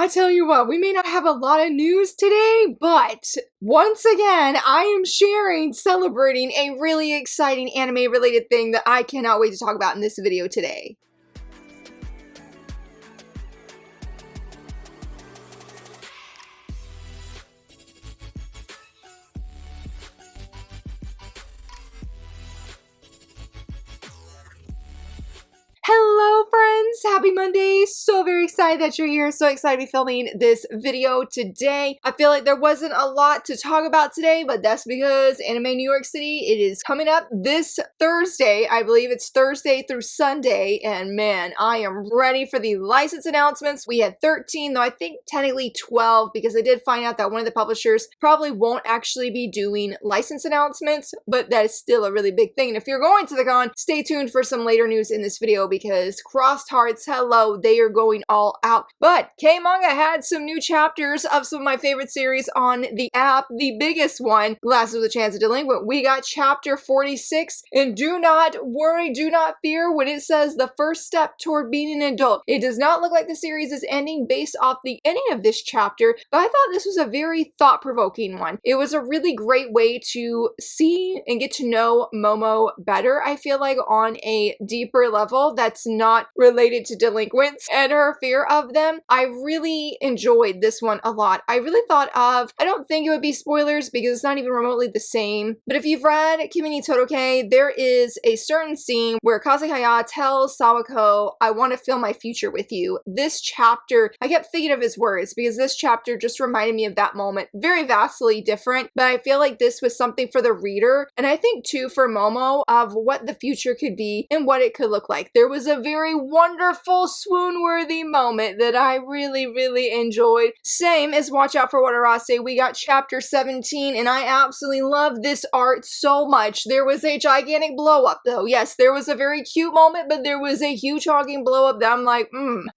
I tell you what, we may not have a lot of news today, but once again, I am celebrating a really exciting anime-related thing that I cannot wait to talk about in this video today. Hello friends, happy Monday. So very excited that you're here. So excited to be filming this video today. I feel like there wasn't a lot to talk about today, but that's because Anime New York City, it is coming up this Thursday. I believe it's Thursday through Sunday, and man, I am ready for the license announcements. We had 13, though I think technically 12, because I did find out that one of the publishers probably won't actually be doing license announcements, but that is still a really big thing. And if you're going to the con, stay tuned for some later news in this video, because crossed hearts, hello, they are going all out. But K-Manga had some new chapters of some of my favorite series on the app. The biggest one, Glasses with a Chance of Delinquent, we got chapter 46, and do not worry, do not fear when it says the first step toward being an adult. It does not look like the series is ending based off the ending of this chapter, but I thought this was a very thought-provoking one. It was a really great way to see and get to know Momo better, I feel like, on a deeper level that's not related to delinquents and her fear of them. I really enjoyed this one a lot. I really thought of, I don't think it would be spoilers because it's not even remotely the same, but if you've read Kimi ni Todoke, there is a certain scene where Kazehaya tells Sawako, I want to fill my future with you. This chapter, I kept thinking of his words because this chapter just reminded me of that moment. Very vastly different, but I feel like this was something for the reader, and I think too for Momo, of what the future could be and what it could look like. There was a very wonderful, swoon-worthy moment that I really enjoyed. Same as Watch Out for What Arase. We got chapter 17, and I absolutely love this art so much. There was a gigantic blow-up, though. Yes, there was a very cute moment, but there was a huge honking blow-up that I'm like,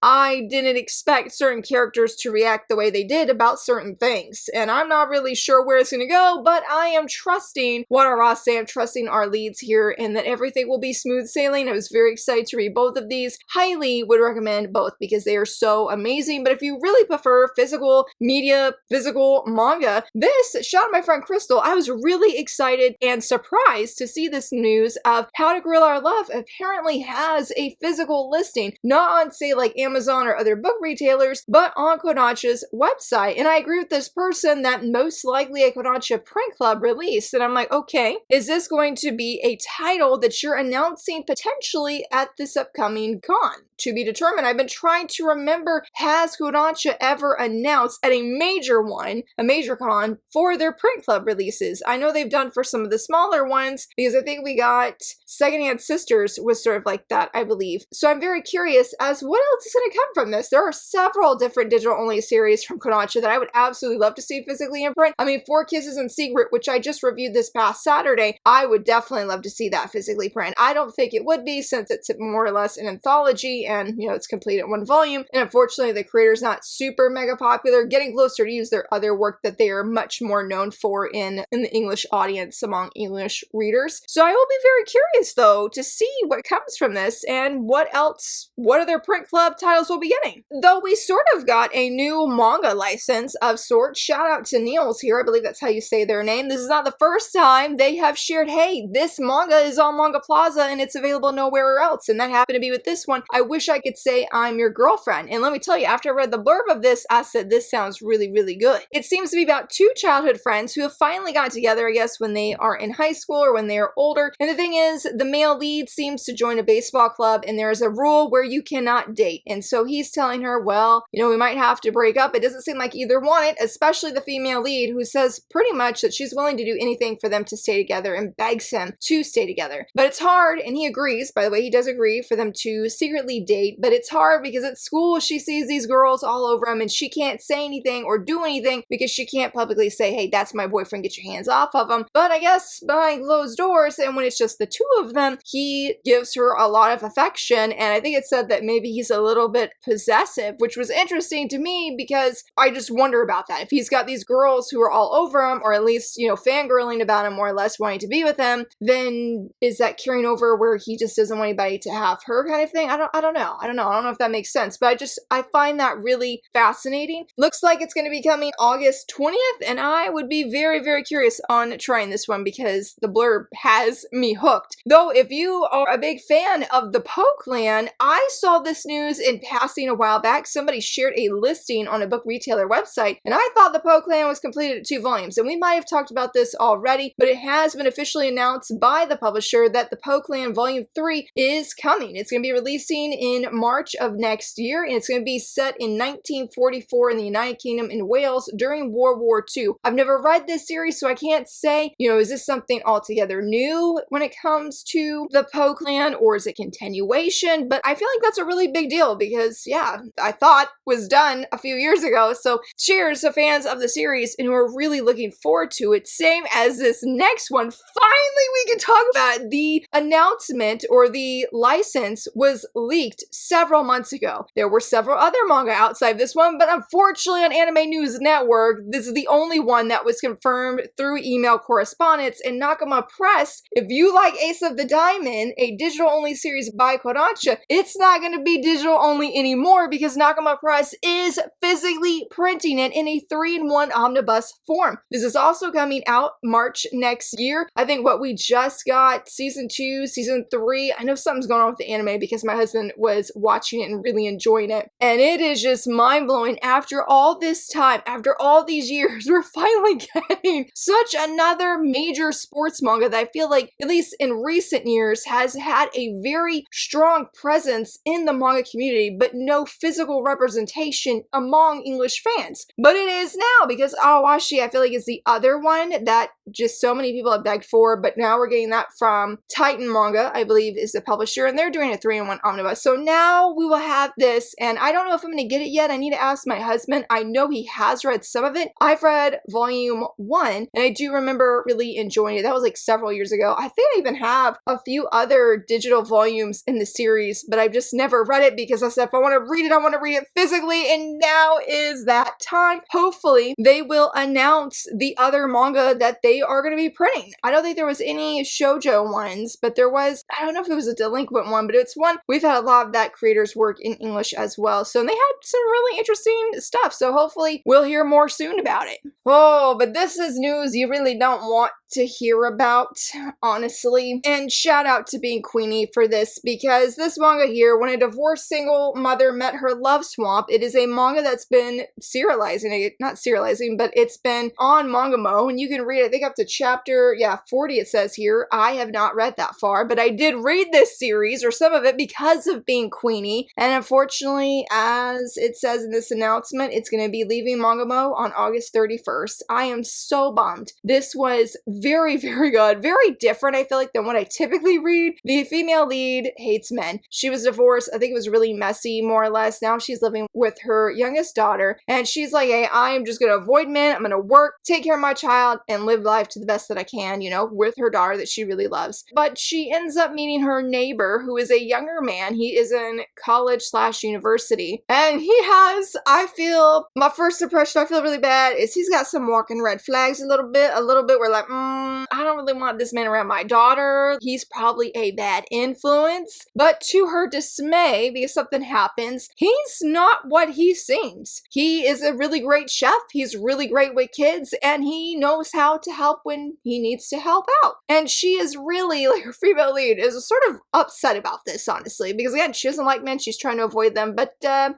I didn't expect certain characters to react the way they did about certain things. And I'm not really sure where it's gonna go, but I am trusting What Arase. I'm trusting our leads here, and that everything will be smooth sailing. I was very excited to read both of these. Highly would recommend both because they are so amazing. But if you really prefer physical media, physical manga, this, shout out my friend Crystal, I was really excited and surprised to see this news of How to Grill Our Love apparently has a physical listing, not on say like Amazon or other book retailers, but on Kodansha's website. And I agree with this person that most likely a Kodansha print club release. And I'm like, okay, is this going to be a title that you're announcing potentially at this upcoming con? To be determined. I've been trying to remember, has Kodansha ever announced at a major one, a major con, for their print club releases? I know they've done for some of the smaller ones, because I think we got Secondhand Sisters was sort of like that, I believe. So I'm very curious as what else is going to come from this. There are several different digital-only series from Kodansha that I would absolutely love to see physically in print. I mean, Four Kisses in Secret, which I just reviewed this past Saturday, I would definitely love to see that physically print. I don't think it would be, since it's more or less an anthology, and you know, it's complete in one volume, and unfortunately the creator's not super mega popular, getting closer to use their other work that they are much more known for in the English audience among English readers. So I will be very curious though to see what comes from this and what other print club titles we'll be getting. Though we sort of got a new manga license of sorts. Shout out to Niels here, I believe that's how you say their name. This is not the first time they have shared, hey, this manga is on Manga Plaza and it's available nowhere else, and that happened to be with this one. I wish I could say I'm your girlfriend. And let me tell you, after I read the blurb of this, I said, this sounds really good. It seems to be about two childhood friends who have finally got together, I guess, when they are in high school or when they are older. And the thing is, the male lead seems to join a baseball club, and there is a rule where you cannot date. And so he's telling her, well, you know, we might have to break up. It doesn't seem like either want it, especially the female lead, who says pretty much that she's willing to do anything for them to stay together and begs him to stay together. But it's hard, and he agrees. By the way, he does agree for them to secretly date, but it's hard because at school she sees these girls all over him, and she can't say anything or do anything because she can't publicly say, hey, that's my boyfriend, get your hands off of him. But I guess behind closed doors, and when it's just the two of them, he gives her a lot of affection, and I think it said that maybe he's a little bit possessive, which was interesting to me because I just wonder about that. If he's got these girls who are all over him, or at least, you know, fangirling about him more or less, wanting to be with him, then is that carrying over where he just doesn't want anybody to have her kind of thing? I don't know if that makes sense. but I find that really fascinating. Looks like it's going to be coming August 20th, and I would be very, very curious on trying this one because the blurb has me hooked. Though, if you are a big fan of the Pokemon, I saw this news in passing a while back. Somebody shared a listing on a book retailer website, and I thought the Pokemon was completed at 2 volumes, and we might have talked about this already, but it has been officially announced by the publisher that the Pokemon Volume 3 is coming. It's going to be releasing in March of next year, and it's going to be set in 1944 in the United Kingdom in Wales during World War II. I've never read this series, so I can't say, is this something altogether new when it comes to the Pokemon, or is it continuation? But I feel like that's a really big deal because, yeah, I thought was done a few years ago. So cheers to fans of the series and who are really looking forward to it. Same as this next one. Finally, we can talk about it. The announcement or the license was leaked several months ago. There were several other manga outside this one, but unfortunately on Anime News Network, this is the only one that was confirmed through email correspondence. And Nakama Press, if you like Ace of the Diamond, a digital-only series by Kodansha, it's not going to be digital-only anymore because Nakama Press is physically printing it in a 3-in-1 omnibus form. This is also coming out March next year. I think what we just got, season 2, season 3, I know something's going on with the anime because my husband was watching it and really enjoying it. And it is just mind-blowing. After all this time, after all these years, we're finally getting such another major sports manga that I feel like, at least in recent years, has had a very strong presence in the manga community, but no physical representation among English fans. But it is now because Awashi, I feel like, is the other one that just so many people have begged for, but now we're getting that from Titan Manga, I believe is the publisher, and they're doing a 3-in-1 omnibus. So now we will have this, and I don't know if I'm going to get it yet. I need to ask my husband. I know he has read some of it. I've read volume 1, and I do remember really enjoying it. That was like several years ago. I think I even have a few other digital volumes in the series, but I've just never read it because I said if I want to read it, I want to read it physically, and now is that time. Hopefully, they will announce the other manga that they are going to be printing. I don't think there was any shoujo ones, but there was, I don't know if it was a Delinquent one, but it's one, we've had a lot of that creator's work in English as well. So they had some really interesting stuff. So hopefully we'll hear more soon about it. Oh, but this is news you really don't want to hear about, honestly. And shout out to Being Queenie for this, because this manga here, when a divorced single mother met her love swamp, it is a manga that's been serializing, not serializing, but it's been on Mangamo, and you can read, I think, up to chapter, 40 it says here. I have not read that far, but I did read this series, or some of it, because of Being Queenie, and unfortunately, as it says in this announcement, it's going to be leaving Mangamo on August 31st. I am so bummed. This was very, very good. Very different, I feel like, than what I typically read. The female lead hates men. She was divorced. I think it was really messy, more or less. Now she's living with her youngest daughter, and she's like, hey, I am just going to avoid men. I'm going to work, take care of my child, and live life to the best that I can, with her daughter that she really loves. But she ends up meeting her neighbor, who is a younger man. He is in college/university, and he has, I feel, my first impression, I feel really bad, is he's got some walking red flags a little bit. We're like, I don't really want this man around my daughter. He's probably a bad influence. But to her dismay, because something happens, he's not what he seems. He is a really great chef. He's really great with kids, and he knows how to help when he needs to help out. And she is really, like, her female lead is sort of upset about this, honestly, because again, she doesn't like men. She's trying to avoid them. But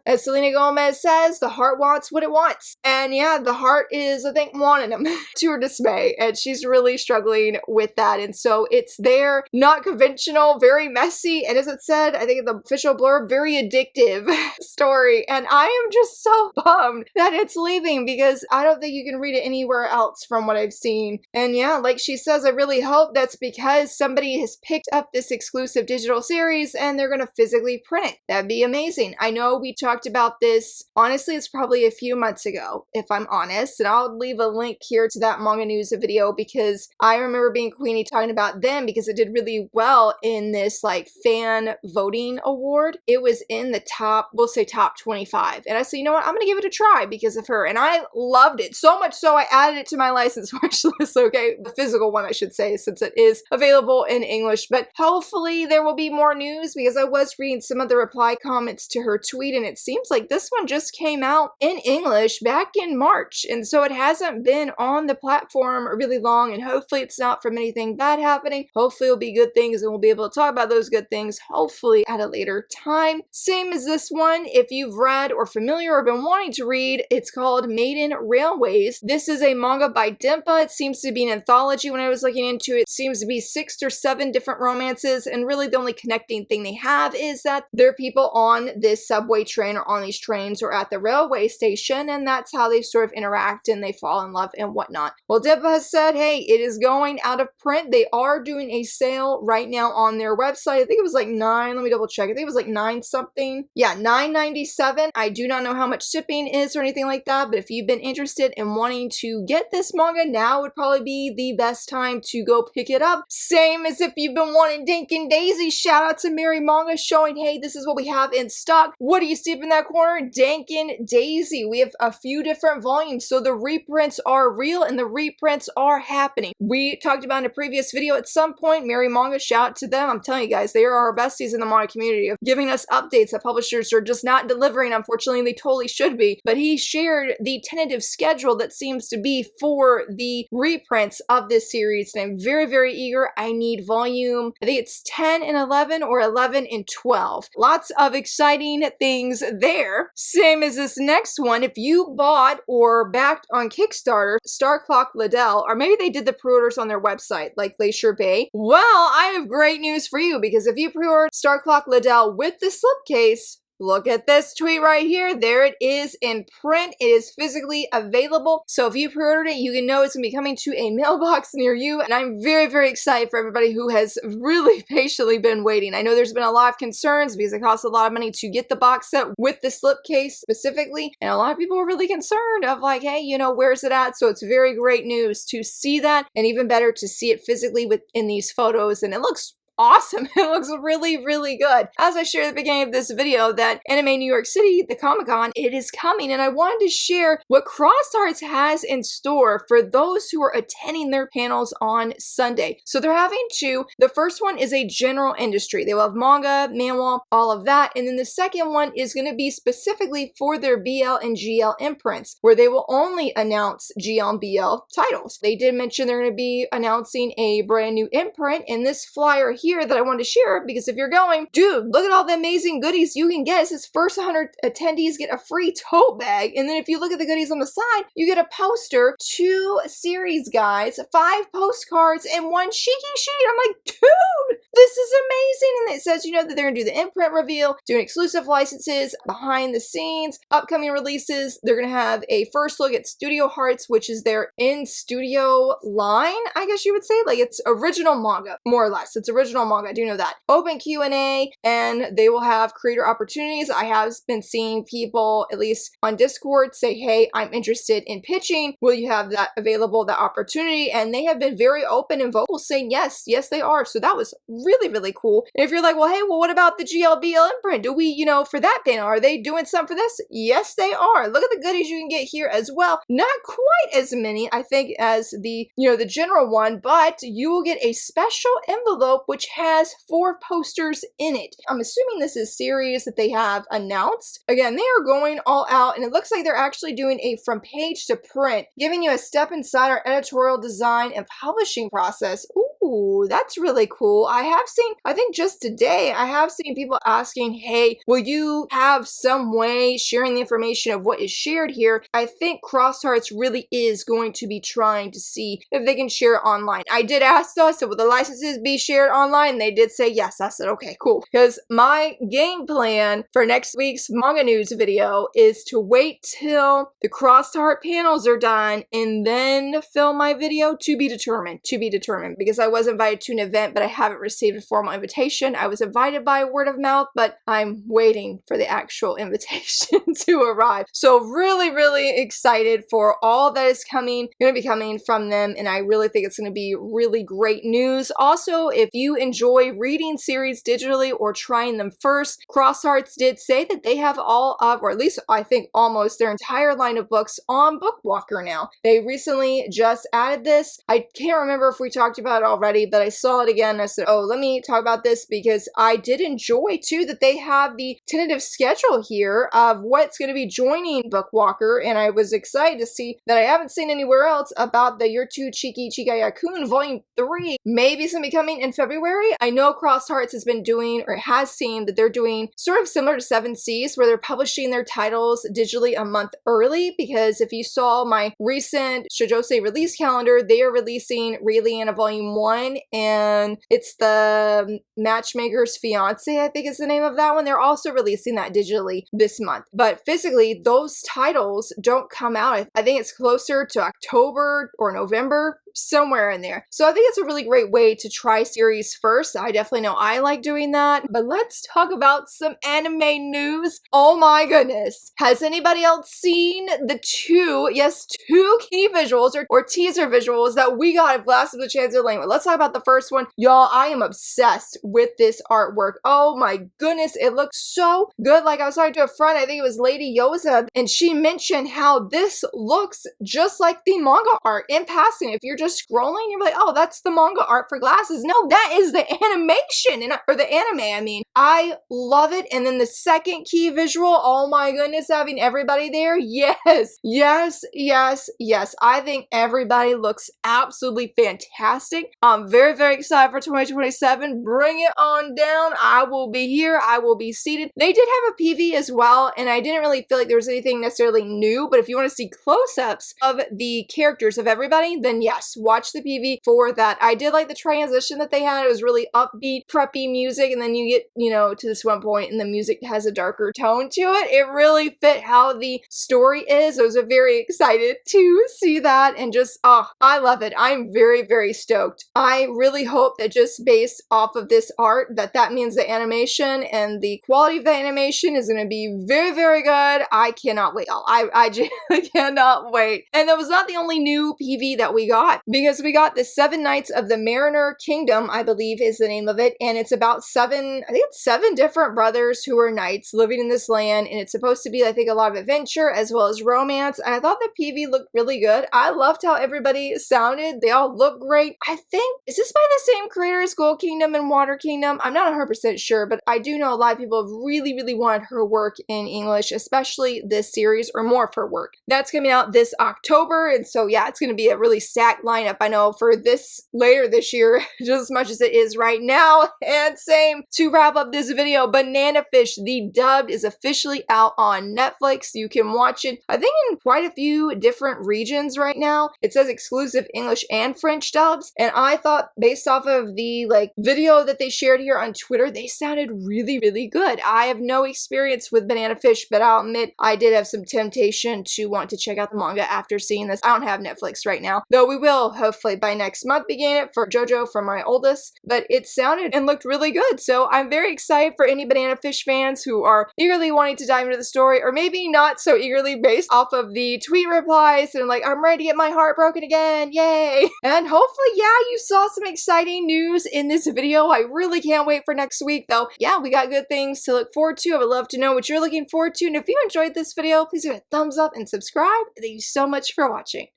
as Selena Gomez says, the heart wants what it wants. And yeah, the heart is, I think, wanting him to her dismay. And she's really struggling with that. And so it's there, not conventional, very messy, and as it said, I think in the official blurb, very addictive story. And I am just so bummed that it's leaving because I don't think you can read it anywhere else from what I've seen. And yeah, like she says, I really hope that's because somebody has picked up this exclusive digital series and they're going to physically print it. That'd be amazing. I know we talked about this, honestly, it's probably a few months ago, if I'm honest, and I'll leave a link here to that Manga News video because because I remember being Queenie talking about them because it did really well in this like fan voting award. It was in the top, we'll say top 25. And I said, you know what, I'm gonna give it a try because of her. And I loved it so much so I added it to my license wish list, okay? The physical one, I should say, since it is available in English. But hopefully there will be more news because I was reading some of the reply comments to her tweet and it seems like this one just came out in English back in March. And so it hasn't been on the platform really long, and hopefully it's not from anything bad happening. Hopefully it'll be good things and we'll be able to talk about those good things hopefully at a later time. Same as this one, if you've read or familiar or been wanting to read, it's called Maiden Railways. This is a manga by Dempa. It seems to be an anthology. When I was looking into it, it seems to be 6 or 7 different romances, and really the only connecting thing they have is that they're people on this subway train or on these trains or at the railway station, and that's how they sort of interact and they fall in love and whatnot. Well, Dempa has said, hey, it is going out of print. They are doing a sale right now on their website. I think it was like let me double check. I think it was like 9 something. Yeah, $9.97. I do not know how much shipping is or anything like that, but if you've been interested in wanting to get this manga, now would probably be the best time to go pick it up. Same as if you've been wanting Delinquent Daisy. Shout out to Mary Manga showing, hey, this is what we have in stock. What do you see up in that corner? Delinquent Daisy. We have a few different volumes, so the reprints are real and the reprints are happening. We talked about in a previous video at some point, Mary Manga, shout out to them. I'm telling you guys, they are our besties in the manga community of giving us updates that publishers are just not delivering. Unfortunately, they totally should be. But he shared the tentative schedule that seems to be for the reprints of this series, and I'm very, very eager. I need volume, I think it's 10 and 11 or 11 and 12. Lots of exciting things there. Same as this next one. If you bought or backed on Kickstarter Star Clock Liddell, or maybe they did the pre-orders on their website like Glacier Bay, well, I have great news for you because if you pre-ordered Star Clock Liddell with the slipcase, look at this tweet right here. There it is in print. It is physically available. So if you pre-ordered it, you can know it's going to be coming to a mailbox near you. And I'm very, very excited for everybody who has really patiently been waiting. I know there's been a lot of concerns because it costs a lot of money to get the box set with the slipcase specifically. And a lot of people are really concerned of like, hey, you know, where's it at? So it's very great news to see that, and even better to see it physically within these photos. And it looks awesome. It looks really, really good. As I shared at the beginning of this video, that Anime New York City, the Comic-Con, it is coming, and I wanted to share what Crossed Hearts has in store for those who are attending their panels on Sunday. So they're having 2. The first one is a general industry. They will have manga, manhwa, all of that, and then the second one is going to be specifically for their BL and GL imprints, where they will only announce GL and BL titles. They did mention they're going to be announcing a brand new imprint, and this flyer here that I wanted to share, because if you're going, dude, look at all the amazing goodies you can get. It says first 100 attendees get a free tote bag, and then if you look at the goodies on the side, you get a poster, 2 series guides, 5 postcards, and 1 cheeky sheet. I'm like, dude, this is amazing. And it says, you know, that they're gonna do the imprint reveal, doing exclusive licenses, behind the scenes, upcoming releases. They're gonna have a first look at Studio Hearts, which is their in-studio line, I guess you would say. Like, it's original manga, more or less. It's original manga, I do know that. Open Q&A, and they will have creator opportunities. I have been seeing people, at least on Discord, say, hey, I'm interested in pitching. Will you have that available, that opportunity? And they have been very open and vocal saying yes, yes they are. So that was really, really cool. And if you're like, well, hey, well, what about the GLBL imprint? Do we, you know, for that panel, are they doing something for this? Yes, they are. Look at the goodies you can get here as well. Not quite as many, I think, as the, you know, the general one, but you will get a special envelope which has 4 posters in it. I'm assuming this is series that they have announced. Again, they are going all out, and it looks like they're actually doing a from page to print, giving you a step inside our editorial design and publishing process. Ooh, that's really cool. I have seen, I think just today, I have seen people asking, hey, will you have some way sharing the information of what is shared here? I think Crossed Hearts really is going to be trying to see if they can share it online. I did ask though, so will the licenses be shared online? They did say yes. I said, okay, cool. Because my game plan for next week's manga news video is to wait till the Crossed Heart panels are done and then film my video. To be determined, because I was invited to an event, but I haven't received a formal invitation. I was invited by word of mouth, but I'm waiting for the actual invitation to arrive. So really, really excited for all that is going to be coming from them, and I really think it's going to be really great news. Also, if you enjoy reading series digitally or trying them first, Cross Hearts did say that they have all of, or at least I think almost their entire line of books on BookWalker now. They recently just added this. I can't remember if we talked about it already, but I saw it again and I said, oh, let me talk about this because I did enjoy too that they have the tentative schedule here of what's going to be joining BookWalker, and I was excited to see that I haven't seen anywhere else about the You're Too Cheeky Chigayakun Volume 3. Maybe it's going to be coming in February. I know Cross Hearts has been doing, or has seen, that they're doing sort of similar to 7 Seas, where they're publishing their titles digitally a month early, because if you saw my recent Shoujose release calendar, they are releasing Rayliana Volume 1, and it's the Matchmaker's Fiance, I think is the name of that one. They're also releasing that digitally this month. But physically, those titles don't come out. I think it's closer to October or November, somewhere in there. So I think it's a really great way to try series first. I definitely know I like doing that. But let's talk about some anime news. Oh my goodness. Has anybody else seen the two key visuals or teaser visuals that we got of Blast of the Chance of Delinquent? Let's talk about the first one. Y'all, I am obsessed with this artwork. Oh my goodness. It looks so good. Like I was talking to a friend, I think it was Lady Yosa, and she mentioned how this looks just like the manga art in passing. If you're just scrolling, you're like, oh, that's the manga art for glasses. No, that is the animation, or the anime, I mean. I love it. And then the second key visual, oh my goodness, having everybody there. Yes, yes, yes, yes. I think everybody looks absolutely fantastic. I'm very, very excited for 2027. Bring it on down. I will be here. I will be seated. They did have a PV as well, and I didn't really feel like there was anything necessarily new, but if you want to see close-ups of the characters of everybody, then yes, watch the PV for that. I did like the transition that they had. It was really upbeat, preppy music, and then you get, you know, to this one point and the music has a darker tone to it. It really fit how the story is. I was very excited to see that, and just, oh, I love it. I'm very, very stoked. I really hope that just based off of this art, that means the animation and the quality of the animation is going to be very, very good. I cannot wait. I just cannot wait. And that was not the only new PV that we got, because we got the 7 Nights of the Mariner Kingdom, I believe is the name of it, and it's about I think it's 7 different brothers who are knights living in this land, and it's supposed to be, I think, a lot of adventure as well as romance, and I thought the PV looked really good. I loved how everybody sounded. They all look great. I think, is this by the same creator as Gold Kingdom and Water Kingdom? I'm not 100% sure, but I do know a lot of people have really, really wanted her work in English, especially this series, or more of her work. That's coming out this October, and so yeah, it's going to be a really stacked lineup, I know, for this later this year, just as much as it is right now. And same, to wrap up this video, Banana Fish, the dubbed, is officially out on Netflix. You can watch it, I think, in quite a few different regions right now. It says exclusive English and French dubs, and I thought, based off of the video that they shared here on Twitter, they sounded really, really good. I have no experience with Banana Fish, but I'll admit I did have some temptation to want to check out the manga after seeing this. I don't have Netflix right now, though we will hopefully by next month begin it for JoJo for my oldest, but it sounded and looked really good. So I'm very excited for any Banana Fish fans who are eagerly wanting to dive into the story, or maybe not so eagerly based off of the tweet replies and like, I'm ready to get my heart broken again, yay. And hopefully, yeah, you saw some exciting news in this video. I really can't wait for next week though. Yeah, we got good things to look forward to. I would love to know what you're looking forward to, and if you enjoyed this video, please give it a thumbs up and subscribe. Thank you so much for watching.